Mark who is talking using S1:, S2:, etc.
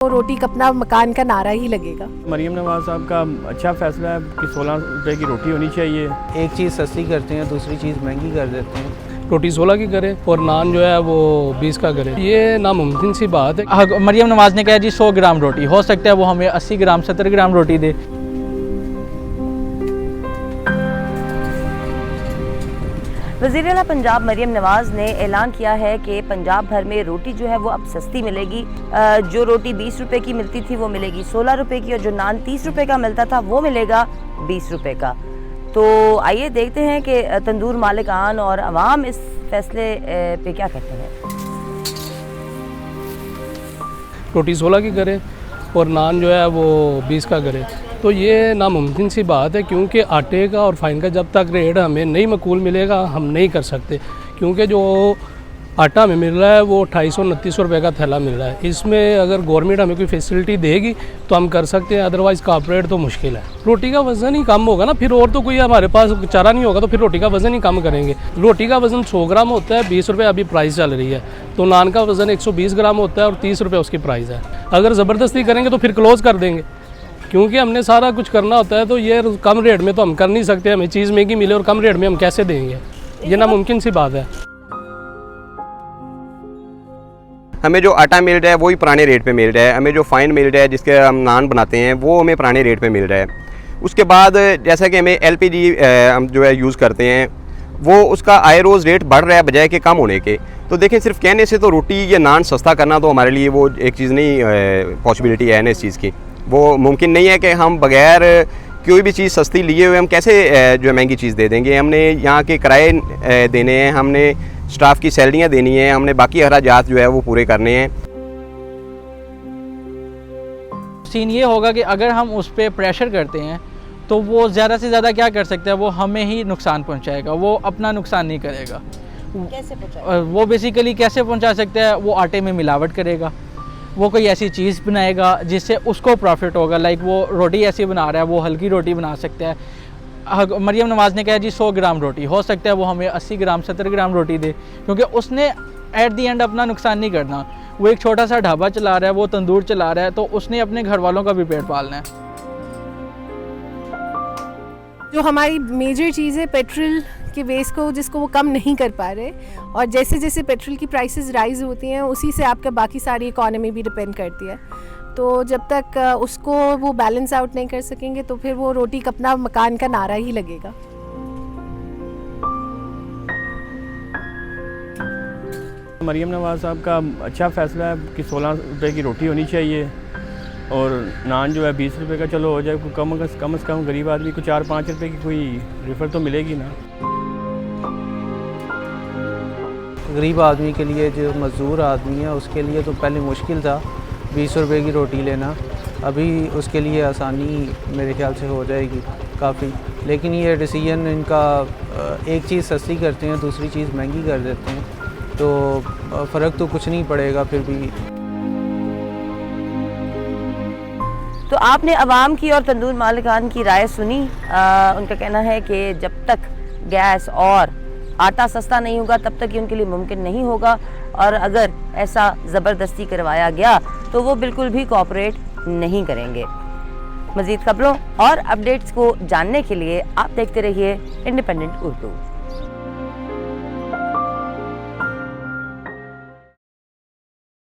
S1: तो रोटी कपना मकान का नारा ही लगेगा।
S2: मरियम नवाज साहब का अच्छा फैसला है कि 16 रुपए की रोटी होनी चाहिए।
S3: एक चीज़ सस्ती करते हैं, दूसरी चीज़ महंगी कर देते हैं।
S4: रोटी 16 की करे और नान जो है वो 20 का करे, ये नामुमकिन सी बात है।
S5: मरियम नवाज ने कहा जी 100 ग्राम रोटी, हो सकता है वो हमें 80 ग्राम 70 ग्राम रोटी दे।
S6: वज़ीर-ए-आला पंजाब मरियम नवाज़ ने ऐलान किया है कि पंजाब भर में रोटी जो है वो अब सस्ती मिलेगी। जो रोटी 20 रुपए की मिलती थी वो मिलेगी 16 रुपए की, और जो नान 30 रुपए का मिलता था वो मिलेगा 20 रुपए का। तो आइए देखते हैं कि तंदूर मालिकान और अवाम इस फैसले पे क्या कहते हैं।
S4: रोटी 16 की करे और नान जो है वो 20 का करे, तो ये नामुमकिन सी बात है, क्योंकि आटे का और फाइन का जब तक रेट हमें नहीं मकूल मिलेगा हम नहीं कर सकते। क्योंकि जो आटा हमें मिल रहा है वो 2800-2900 रुपये का थैला मिल रहा है। इसमें अगर गवर्नमेंट हमें कोई फैसिलिटी देगी तो हम कर सकते हैं, अदरवाइज़ कॉर्पोरेट तो मुश्किल है। रोटी का वज़न ही कम होगा ना, फिर और तो कोई हमारे पास चारा नहीं होगा, तो फिर रोटी का वज़न ही कम करेंगे। रोटी का वज़न 100 ग्राम होता है, 20 रुपये अभी प्राइस चल रही है। तो नान का वज़न 120 ग्राम होता है और 30 रुपये उसकी प्राइस है। अगर ज़बरदस्ती करेंगे तो फिर क्लोज़ कर देंगे, क्योंकि हमने सारा कुछ करना होता है। तो ये कम रेट में तो हम कर नहीं सकते, हमें चीज़ महंगी मिले और कम रेट में हम कैसे देंगे, ये नामुमकिन सी बात है।
S7: हमें जो आटा मिल रहा है वही पुराने रेट पे मिल रहा है, हमें जो फाइन मिल रहा है जिसके हम नान बनाते हैं वो हमें पुराने रेट पे मिल रहा है। उसके बाद जैसा कि हमें LPG हम जो है यूज़ करते हैं वो उसका आए रोज़ रेट बढ़ रहा है बजाय कि कम होने के। तो देखें, सिर्फ कहने से तो रोटी या नान सस्ता करना तो हमारे लिए वो एक चीज़ नहीं, पॉसिबिलिटी है ना इस चीज़ की। वो मुमकिन नहीं है कि हम बग़ैर कोई भी चीज़ सस्ती लिए हुए हम कैसे जो है महंगी चीज़ दे देंगे। हमने यहाँ के किराए देने हैं, हमने स्टाफ की सैलरियाँ देनी है, हमने बाकी अखराजात जो है वो पूरे करने हैं।
S5: सीन ये होगा कि अगर हम उस पर प्रेशर करते हैं तो वो ज़्यादा से ज़्यादा क्या कर सकता है, वो हमें ही नुकसान पहुंचाएगा, वो अपना नुकसान नहीं करेगा।
S6: कैसे पहुंचाएगा?
S5: वो बेसिकली कैसे पहुंचा सकता है, वो आटे में मिलावट करेगा, वो कोई ऐसी चीज़ बनाएगा जिससे उसको प्रॉफिट होगा। लाइक वो रोटी ऐसी बना रहा है, वो हल्की रोटी बना सकता है। मरियम नवाज़ ने कहा जी 100 ग्राम रोटी, हो सकता है वो हमें 80 ग्राम 70 ग्राम रोटी दे, क्योंकि उसने एट दी एंड अपना नुकसान नहीं करना। वो एक छोटा सा ढाबा चला रहा है, वो तंदूर चला रहा है, तो उसने अपने घर वालों का भी पेट पालना है।
S1: जो हमारी मेजर चीज़ है पेट्रोल के वेस्ट को, जिसको वो कम नहीं कर पा रहे, और जैसे जैसे पेट्रोल की प्राइसेस राइज होती हैं उसी से आपका बाकी सारी इकॉनमी भी डिपेंड करती है। तो जब तक उसको वो बैलेंस आउट नहीं कर सकेंगे तो फिर वो रोटी कपना मकान का नारा ही लगेगा।
S2: मरियम नवाज साहब का अच्छा फैसला है कि 16 रुपए की रोटी होनी चाहिए और नान जो है 20 रुपए का चलो हो जाए। कम से कम गरीब आदमी को 4-5 रुपए की कोई रिफर तो मिलेगी ना।
S3: गरीब आदमी के लिए, जो मज़दूर आदमी है उसके लिए तो पहले मुश्किल था 20 रुपए की रोटी लेना, अभी उसके लिए आसानी मेरे ख्याल से हो जाएगी काफ़ी। लेकिन ये डिसीजन इनका, एक चीज़ सस्ती करते हैं, दूसरी चीज़ महंगी कर देते हैं, तो फ़र्क तो कुछ नहीं पड़ेगा फिर भी।
S6: तो आपने अवाम की और तंदूर मालिकान की राय सुनी। उनका कहना है कि जब तक गैस और आटा सस्ता नहीं होगा तब तक ये उनके लिए मुमकिन नहीं होगा, और अगर ऐसा ज़बरदस्ती करवाया गया तो वो बिल्कुल भी कोऑपरेट नहीं करेंगे। मज़ीद खबरों और अपडेट्स को जानने के लिए आप देखते रहिए इंडिपेंडेंट उर्दू।